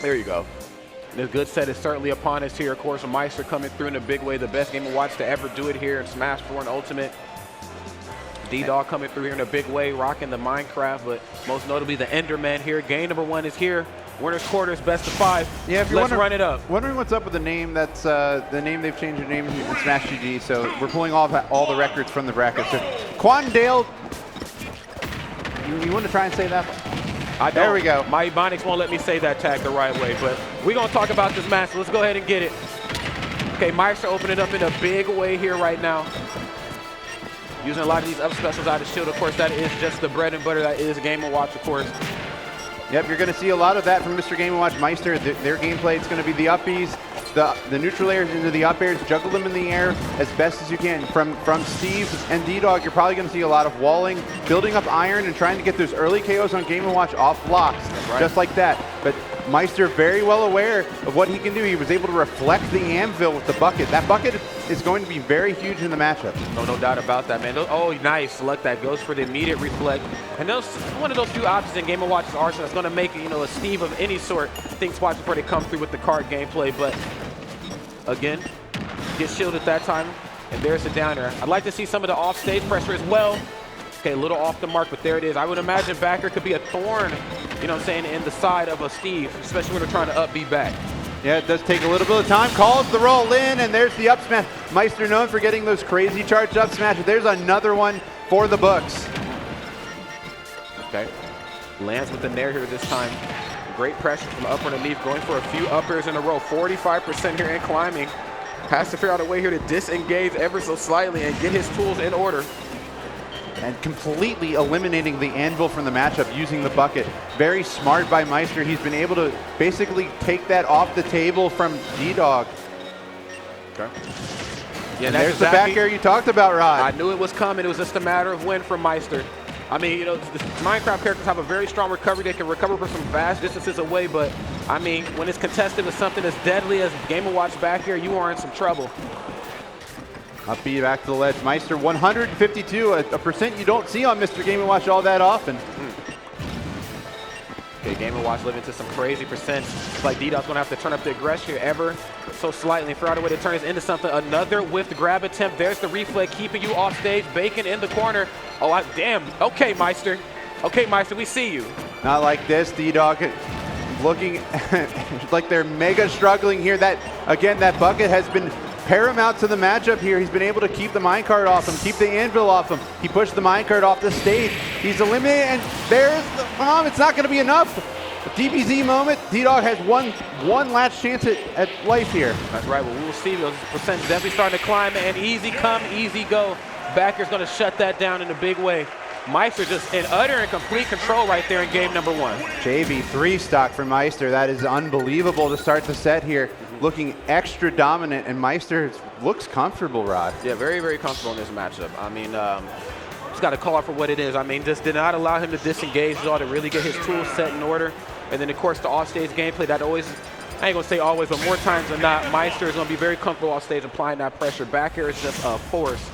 There you go. And a good set is certainly upon us here. Of course, Maister coming through in a big way. The best Game & Watch to ever do it here in Smash 4 and Ultimate. D-Dog coming through here in a big way, rocking the Minecraft, but most notably the Enderman here. Game number 1 is here. Winner's quarters, best of 5. Yeah, if you're Let's run it up. Wondering what's up with the name, that's the name they've changed their name in Smash GG, so we're pulling all the records from the bracket. So Quandale, you want to try and say that? There we go. My Ebonics won't let me say that tag the right way, but we're going to talk about this match. So let's go ahead and get it. Okay, Maister opening up in a big way here right now. Using a lot of these up specials out of shield. Of course, that is just the bread and butter that is Game & Watch, of course. Yep, you're going to see a lot of that from Mr. Game & Watch Maister. Their gameplay, it's going to be the uppies, the neutral airs into the up airs, juggle them in the air as best as you can. From Steve and D-Dog, you're probably going to see a lot of walling, building up iron, and trying to get those early KOs on Game & Watch off blocks, just like that. But Maister very well aware of what he can do. He was able to reflect the anvil with the bucket. That bucket is going to be very huge in the matchup. No doubt about that, man. Oh, nice. Look, that goes for the immediate reflect. And those one of those few options in Game & Watch's arsenal that's going to make a Steve of any sort think twice before they come through with the card gameplay. But again, gets shielded that time, and there's the downer. I'd like to see some of the off-stage pressure as well. Okay, a little off the mark, but there it is. I would imagine backer could be a thorn, in the side of a Steve, especially when they're trying to up B back. Yeah, it does take a little bit of time. Calls the roll in, and there's the up smash. Maister known for getting those crazy charged up smashes. There's another one for the books. Okay, lands with the nair here this time. Great pressure from upper underneath, going for a few uppers in a row. 45% here and climbing. Has to figure out a way here to disengage ever so slightly and get his tools in order. And completely eliminating the anvil from the matchup using the bucket. Very smart by Maister. He's been able to basically take that off the table from D-Dog. Okay. Yeah, and there's the back air you talked about, Rod. I knew it was coming. It was just a matter of when from Maister. I mean, the Minecraft characters have a very strong recovery. They can recover from some vast distances away, but I mean, when it's contested with something as deadly as Game & Watch back here, you are in some trouble. Up B back to the ledge. Maister 152, a percent you don't see on Mr. Game & Watch all that often. Okay, Game & Watch living to some crazy percents. It's like D-Dog's gonna have to turn up the aggression here ever so slightly and figure out a way to turn this into something. Another whiffed grab attempt. There's the reflex keeping you off stage. Bacon in the corner. Oh, damn. Okay, Maister. Okay, Maister, we see you. Not like this. D-Dog looking like they're mega struggling here. That bucket has been paramount to the matchup here. He's been able to keep the minecart off him, keep the anvil off him. He pushed the minecart off the stage. He's eliminated, and there's the bomb. It's not going to be enough. A DBZ moment. D-Dog has one last chance at life here. That's right. Well, we will see. Those percents definitely starting to climb, and easy come, easy go. Backer's going to shut that down in a big way. Maister just in utter and complete control right there in game number 1. JV 3 stock for Maister. That is unbelievable to start the set here. Looking extra dominant, and Maister looks comfortable, Rod. Yeah, very, very comfortable in this matchup. I mean, just got to call out for what it is. I mean, just did not allow him to disengage at all, to really get his tools set in order. And then, of course, the offstage gameplay that always, I ain't going to say always, but more times than not, Maister is going to be very comfortable off stage applying that pressure. Back air is just a force.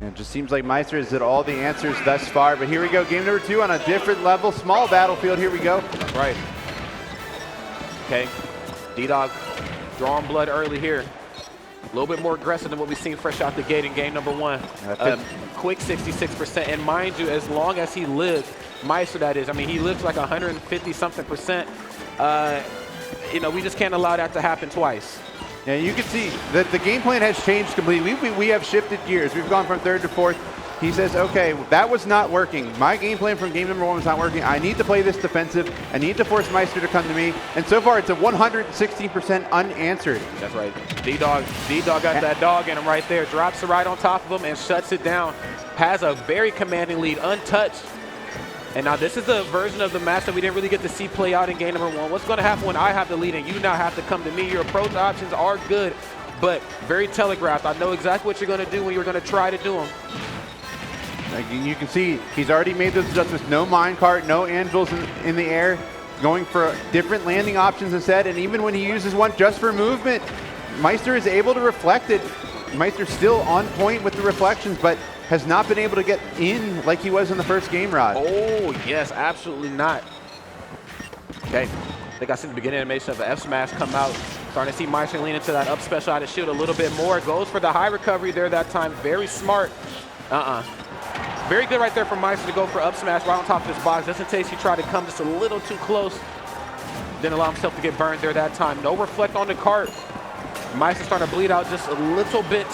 And it just seems like Maister has hit all the answers thus far. But here we go, game number 2 on a different level. Small battlefield, here we go. That's right. Okay, D-Dog drawing blood early here. A little bit more aggressive than what we've seen fresh out the gate in game number 1. Quick 66%, and mind you, as long as he lives, Maister that is, I mean, he lives like 150-something%. We just can't allow that to happen twice. Yeah, you can see that the game plan has changed completely. We have shifted gears. We've gone from 3rd to 4th. He says, okay, that was not working. My game plan from game number 1 was not working. I need to play this defensive. I need to force Maister to come to me. And so far, it's a 116% unanswered. That's right. D-Dog got that dog in him right there. Drops it right on top of him and shuts it down. Has a very commanding lead, untouched. And now this is the version of the match that we didn't really get to see play out in game number 1. What's going to happen when I have the lead and you now have to come to me? Your approach options are good, but very telegraphed. I know exactly what you're going to do when you're going to try to do them. You can see he's already made those adjustments. No minecart, no anvils in the air. Going for different landing options instead. And even when he uses one just for movement, Maister is able to reflect it. Maister's still on point with the reflections, but has not been able to get in like he was in the first game, Rod. Oh, yes, absolutely not. Okay, think I see the beginning animation of an F smash come out. Starting to see Maister lean into that up special out of shield a little bit more. Goes for the high recovery there that time. Very smart. Very good right there from Maister to go for up smash right on top of this box, just in case he tried to come just a little too close. Didn't allow himself to get burned there that time. No reflect on the cart. Maister starting to bleed out just a little bit.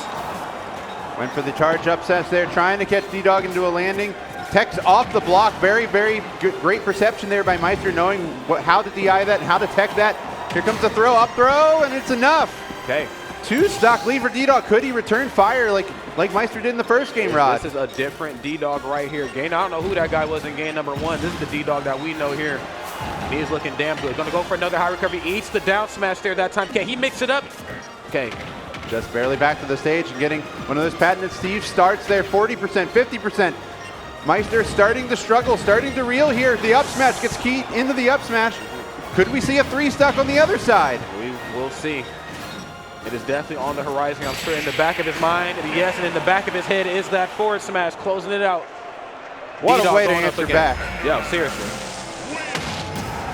Went for the charge up smash there, trying to catch D-Dog into a landing. Tech's off the block. Very, very good, great perception there by Maister, knowing how to DI that and how to tech that. Here comes the throw, up throw, and it's enough. Okay. 2 stock lead for D-Dog. Could he return fire like Maister did in the first game, Rod? This is a different D-Dog right here. I don't know who that guy was in game number 1. This is the D-Dog that we know here. He's looking damn good. Gonna go for another high recovery. Eats the down smash there that time. Can he mix it up? Okay. Just barely back to the stage and getting one of those patented Steve starts there. 40%, 50%. Maister starting to struggle, starting to reel here. The up smash gets keyed into the up smash. Could we see a 3 stock on the other side? We will see. It is definitely on the horizon, I'm sure, in the back of his mind. And yes, and in the back of his head is that forward smash, closing it out. What a way to answer back. Yeah, seriously.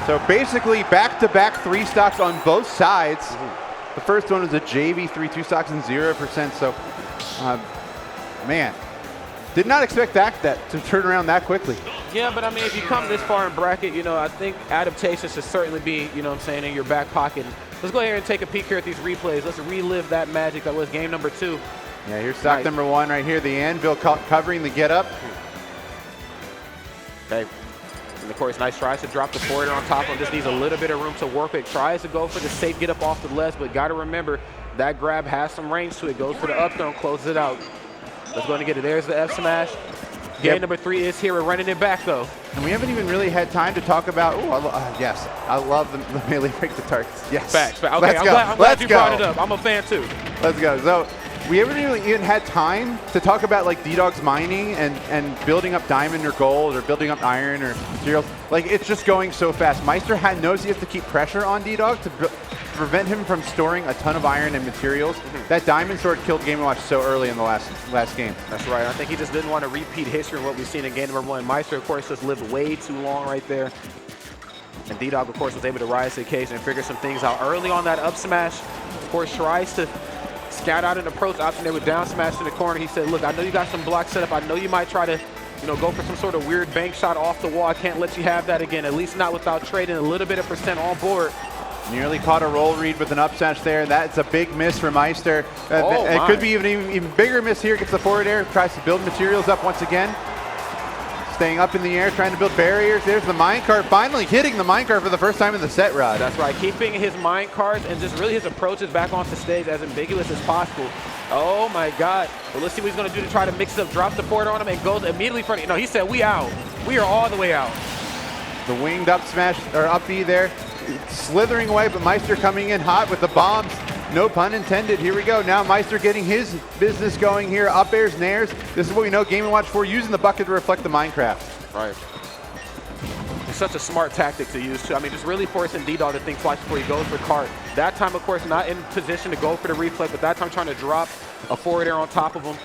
So basically, back-to-back 3 stocks on both sides. The first one was a JV 3 stocks and 0%. So, man, did not expect that to turn around that quickly. Yeah, but I mean, if you come this far in bracket, you know, I think adaptation should certainly be, you know what I'm saying, in your back pocket. Let's go ahead and take a peek here at these replays. Let's relive that magic that was game number 2. Yeah, here's stock number 1 right here. The anvil covering the get up. Okay. And of course, nice tries to drop the forwarder on top of him. Just needs a little bit of room to work with. Tries to go for the safe get up off the ledge, but got to remember that grab has some range to it. Goes for the up throw and closes it out. Let's go and get it. There's the F smash. Game number 3 is here. We're running it back though. And we haven't even really had time to talk about. Yes, I love the melee break the targets. Yes. Facts. Okay, I'm glad you brought it up. I'm a fan too. Let's go. So we haven't really even had time to talk about like D-Dog's mining and building up diamond or gold or building up iron or materials. Like it's just going so fast. Maister knows he has to keep pressure on D-Dog to prevent him from storing a ton of iron and materials. That diamond sword killed Game & Watch so early in the last game. That's right. I think he just didn't want to repeat history of what we've seen in game number 1. Maister, of course, just lived way too long right there. And D-Dog, of course, was able to rise to the occasion and figure some things out early on that up smash. Of course, tries to scout out an approach option there with down smash in the corner. He said, look, I know you got some blocks set up. I know you might try to, you know, go for some sort of weird bank shot off the wall. I can't let you have that again, at least not without trading a little bit of percent on board. Nearly caught a roll read with an up smash there. That's a big miss for Maister. It could be even bigger miss here. Gets the forward air, tries to build materials up once again. Staying up in the air, trying to build barriers. There's the minecart, finally hitting the minecart for the first time in the set, Rod. That's right, keeping his minecarts and just really his approaches back onto stage as ambiguous as possible. Oh my God. Well, let's see what he's gonna do to try to mix it up. Drop the forward on him and goes immediately for it. No, he said we out. We are all the way out. The winged up smash, or up B there. Slithering away, but Maister coming in hot with the bombs. No pun intended. Here we go. Now Maister getting his business going here. Up airs, nairs. This is what we know Game & Watch for, using the bucket to reflect the Minecraft. Right. It's such a smart tactic to use too. I mean, just really forcing D-Dog to think twice before he goes for cart. That time, of course, not in position to go for the reflect, but that time trying to drop a forward air on top of him.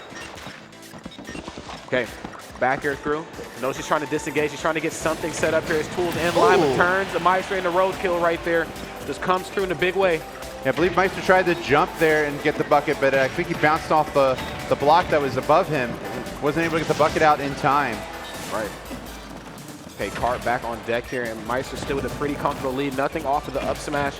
Okay. Back air through. Knows he's trying to disengage. He's trying to get something set up here. His tools in line, but turns the Maister in the roadkill right there. Just comes through in a big way. Yeah, I believe Maister tried to jump there and get the bucket, but I think he bounced off the block that was above him. Wasn't able to get the bucket out in time. Right. Okay, cart back on deck here, and Maister still with a pretty comfortable lead. Nothing off of the up smash.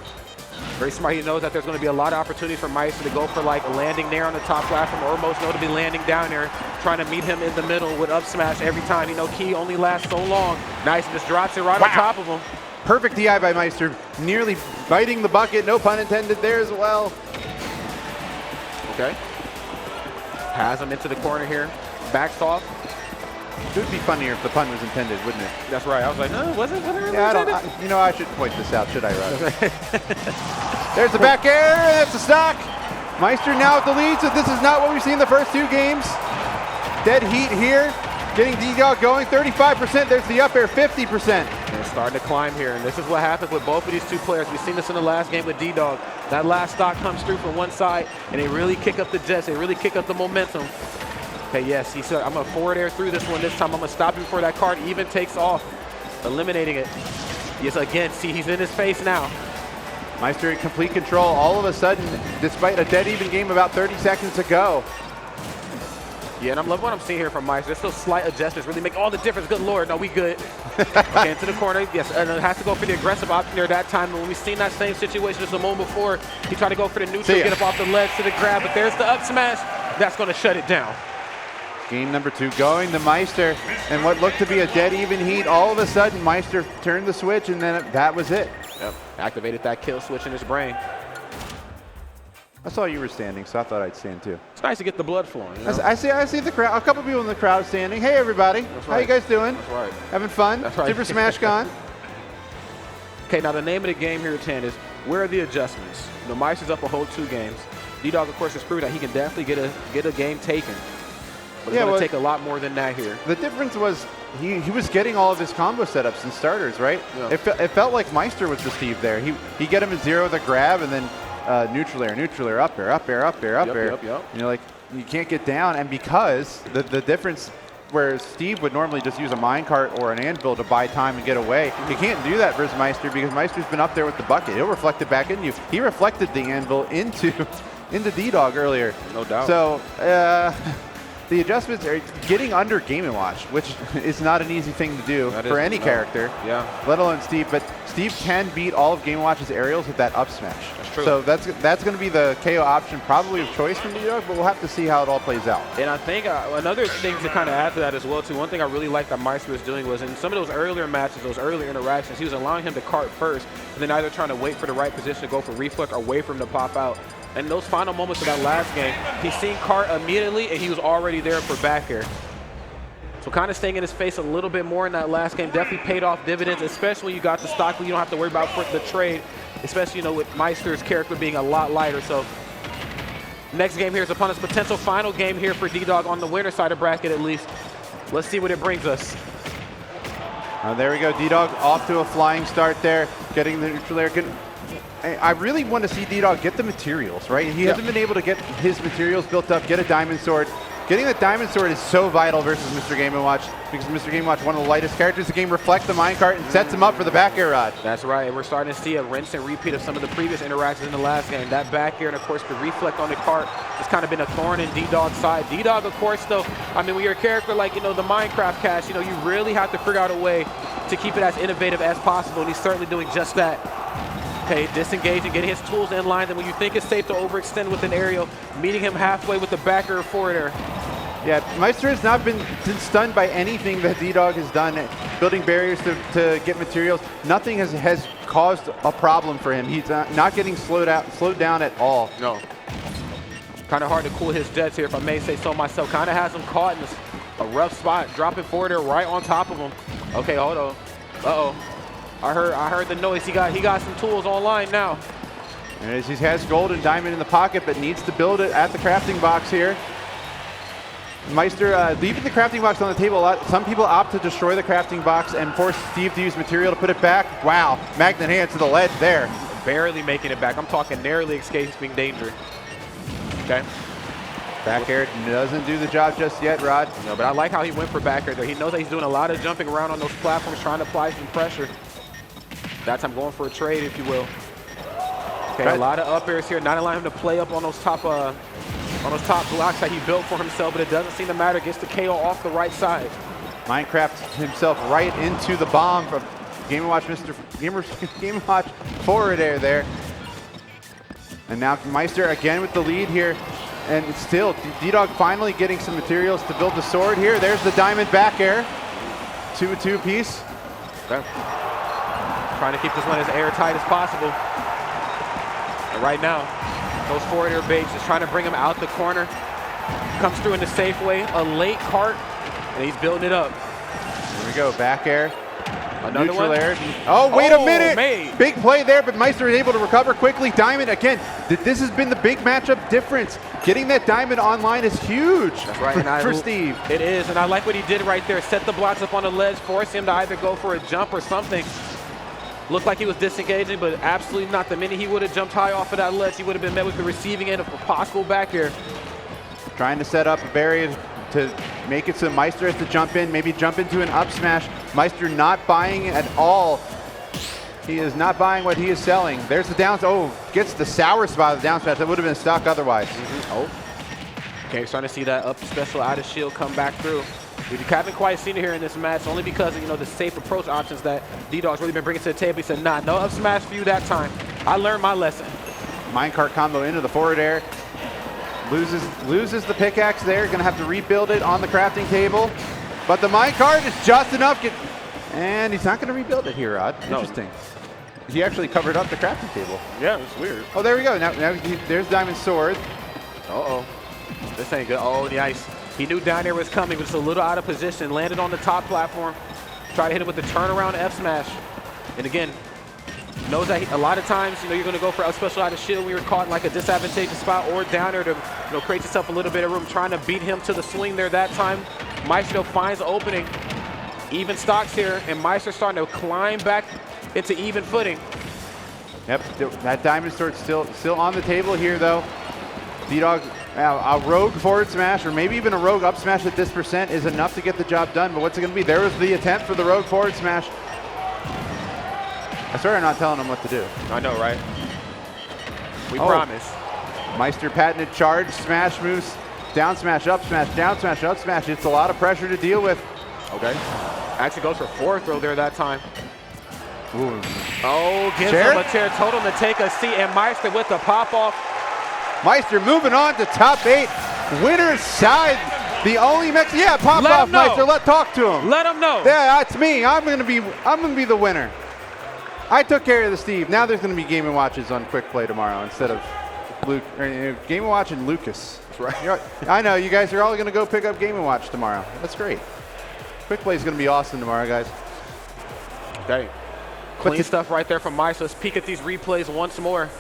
Very smart. He knows that there's going to be a lot of opportunities for Maister to go for like a landing there on the top platform, or most notably landing down there, trying to meet him in the middle with up smash every time. You know, key only lasts so long. Nice, just drops it right on top of him. Perfect DI by Maister, nearly biting the bucket. No pun intended there as well. Okay. Has him into the corner here. Backs off. It would be funnier if the pun was intended, wouldn't it? That's right. I was like, no, was it? Yeah, you know, I should point this out, should I, Rod? There's the back air, that's the stock. Maister now at the lead, so this is not what we've seen in the first 2 games. Dead heat here, getting D-Dog going, 35%. There's the up air, 50%. They're starting to climb here, and this is what happens with both of these 2 players. We've seen this in the last game with D-Dog. That last stock comes through from one side, and they really kick up the jets. They really kick up the momentum. Okay, yes, he said, I'm going to forward air through this one this time. I'm going to stop him before that card even takes off, eliminating it. Yes, again, see, he's in his face now. Maister in complete control all of a sudden, despite a dead even game about 30 seconds to go. Yeah, and I'm loving what I'm seeing here from Maister. Just those slight adjustments really make all the difference. Good Lord, no, we good. Okay, into the corner. Yes, and it has to go for the aggressive option there that time. When we've seen that same situation just a moment before, he tried to go for the neutral, get up off the ledge to the grab, but there's the up smash. That's going to shut it down. Game number 2 going to Maister, and what looked to be a dead even heat, all of a sudden Maister turned the switch, and then that was it. Yep, activated that kill switch in his brain. I saw you were standing, so I thought I'd stand too. It's nice to get the blood flowing. You know? I see the crowd, a couple people in the crowd standing. Hey everybody, how you guys doing? That's right. Having fun? That's right. Super Smash Con? Okay, now the name of the game here at 10 is where are the adjustments? You know, Maister's up a whole 2 games. D-Dog, of course, has proved that he can definitely get a game taken. But it's going to take a lot more than that here. The difference was he was getting all of his combo setups and starters, right? Yeah. It felt like Maister was the Steve there. He get him at 0 the grab, and then neutral air, up air, up air, up air, up air. Yep. And you're like, you can't get down. And because the difference where Steve would normally just use a minecart or an anvil to buy time and get away, you can't do that versus Maister because Maister's been up there with the bucket. He'll reflect it back into you. He reflected the anvil into D-Dog earlier. No doubt. So the adjustments are getting under Game & Watch, which is not an easy thing to do for any character, let alone Steve. But Steve can beat all of Game & Watch's aerials with that up smash. That's true. So that's going to be the KO option probably of choice from D-Dog, but we'll have to see how it all plays out. And I think another thing to kind of add to that as well, too, one thing I really liked that Maister was doing was in some of those earlier matches, those earlier interactions, he was allowing him to cart first, and then either trying to wait for the right position to go for reflect or wait for him to pop out. And those final moments of that last game, he seen cart immediately, and he was already there for back air. So kind of staying in his face a little bit more in that last game definitely paid off dividends, especially when you got the stock where you don't have to worry about the trade, especially, you know, with Maister's character being a lot lighter. So next game here is upon us, potential final game here for D-Dog on the winner side of bracket at least. Let's see what it brings us. There we go, D-Dog off to a flying start there, getting the neutral air. I really want to see D-Dog get the materials, right? He hasn't been able to get his materials built up, get a diamond sword. Getting that diamond sword is so vital versus Mr. Game & Watch because Mr. Game & Watch, one of the lightest characters in the game, reflects the minecart and sets him up for the back air rod. That's right, and we're starting to see a rinse and repeat of some of the previous interactions in the last game. That back air and, of course, the reflect on the cart has kind of been a thorn in D-Dog's side. D-Dog, of course, though, I mean, when you're a character like, you know, the Minecraft cast, you know, you really have to figure out a way to keep it as innovative as possible, and he's certainly doing just that. Okay, disengaging, getting his tools in line, and when you think it's safe to overextend with an aerial, meeting him halfway with the back air forward air. Yeah, Maister has not been stunned by anything that D-Dog has done, building barriers to get materials. Nothing has caused a problem for him. He's not getting slowed down at all. No. Kind of hard to cool his jets here, if I may say so myself. Kind of has him caught in a rough spot, dropping forward there right on top of him. Okay, hold on. Uh-oh. I heard the noise. He got some tools online now. And he has gold and diamond in the pocket, but needs to build it at the crafting box here. Maister leaving the crafting box on the table a lot. Some people opt to destroy the crafting box and force Steve to use material to put it back. Wow, magnet hand to the ledge there. Barely making it back. I'm talking narrowly escaping danger. Okay. Back air doesn't do the job just yet, Rod. No, but I like how he went for back air there. He knows that he's doing a lot of jumping around on those platforms, trying to apply some pressure. That time going for a trade, if you will. Okay, a lot of up airs here, not allowing him to play up on those top blocks that he built for himself, but it doesn't seem to matter. Gets the KO off the right side. Minecraft himself right into the bomb from Game & Watch Game & Watch forward air there. And now Maister again with the lead here. And it's still D-Dog finally getting some materials to build the sword here. There's the diamond back air. 2-2 piece. Okay. Trying to keep this one as airtight as possible. And right now, those forward air baits is trying to bring him out the corner. Comes through in the safe way. A late cart, and he's building it up. Here we go, back air. Another neutral one. Air. Oh, wait a minute! Made. Big play there, but Maister is able to recover quickly. Diamond, again, this has been the big matchup difference. Getting that diamond online is huge. That's right, for Steve. It is, and I like what he did right there. Set the blocks up on the ledge, force him to either go for a jump or something. Looked like he was disengaging, but absolutely not. The minute he would have jumped high off of that ledge, he would have been met with the receiving end of a possible back air. Trying to set up a barrier to make it so Maister has to jump in, maybe jump into an up smash. Maister not buying it at all. He is not buying what he is selling. There's the down. Oh, gets the sour spot of the down smash. That would have been stuck otherwise. Oh. Okay, starting to see that up special out of shield come back through. We haven't quite seen it here in this match, only because of, you know, the safe approach options that D-Dog's really been bringing to the table. He said, nah, no up smash for you that time. I learned my lesson. Minecart combo into the forward air. Loses the pickaxe there. Gonna have to rebuild it on the crafting table. But the minecart is just enough. And he's not gonna rebuild it here, Rod. No. Interesting. He actually covered up the crafting table. Yeah, it's weird. Oh, there we go. Now there's Diamond Sword. Uh-oh. This ain't good. Oh, the ice. He knew down there was coming, but it's a little out of position. Landed on the top platform. Try to hit him with the turnaround F smash. And again, knows that a lot of times, you know, you're going to go for a special out of shield when you're caught in like a disadvantageous spot or down there to, you know, create yourself a little bit of room. Trying to beat him to the swing there that time. Maister finds the opening. Even stocks here, and Maister starting to climb back into even footing. Yep, that Diamond Sword still on the table here though. D-Dog, a rogue forward smash or maybe even a rogue up smash at this percent is enough to get the job done, but what's it going to be? There was the attempt for the rogue forward smash. I swear I'm not telling him what to do. I know, right? We promise. Maister patented charge, smash moves, down smash, up smash, down smash, up smash. It's a lot of pressure to deal with. Okay. Actually goes for forward throw there that time. Ooh. Oh, gives him a chair, told him to take a seat, and Maister with the pop-off. Maister moving on to top 8. Winner's side. The only Mexican. Yeah, pop off, Maister. Talk to him. Let him know. Yeah, that's me. I'm gonna be the winner. I took care of the Steve. Now there's gonna be Game & Watches on Quick Play tomorrow instead of Luke. Game & Watch and Lucas. That's right. I know you guys are all gonna go pick up Game & Watch tomorrow. That's great. Quick Play is gonna be awesome tomorrow, guys. Okay. Clean stuff right there from Maister. Let's peek at these replays once more.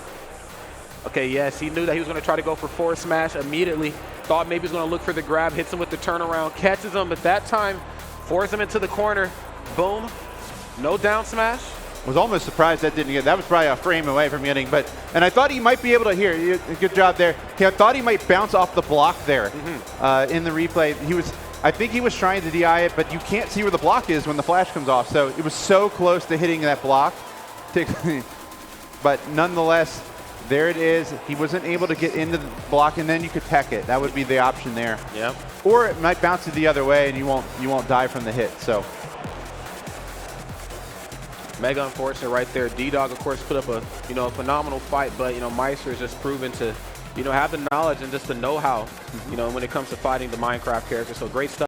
Okay, yes, he knew that he was going to try to go for forward smash immediately. Thought maybe he was going to look for the grab, hits him with the turnaround, catches him, but that time forces him into the corner. Boom. No down smash. Was almost surprised that didn't get. That was probably a frame away from getting, and I thought he might be able to hear. Good job there. I thought he might bounce off the block there in the replay. I think he was trying to DI it, but you can't see where the block is when the flash comes off. So it was so close to hitting that block. But nonetheless, there it is. He wasn't able to get into the block, and then you could tech it. That would be the option there. Yeah. Or it might bounce it the other way, and you won't die from the hit. So. Mega unfortunate right there. D-Dog, of course, put up a phenomenal fight, but Maister is just proven to have the knowledge and just the know-how when it comes to fighting the Minecraft character. So great stuff.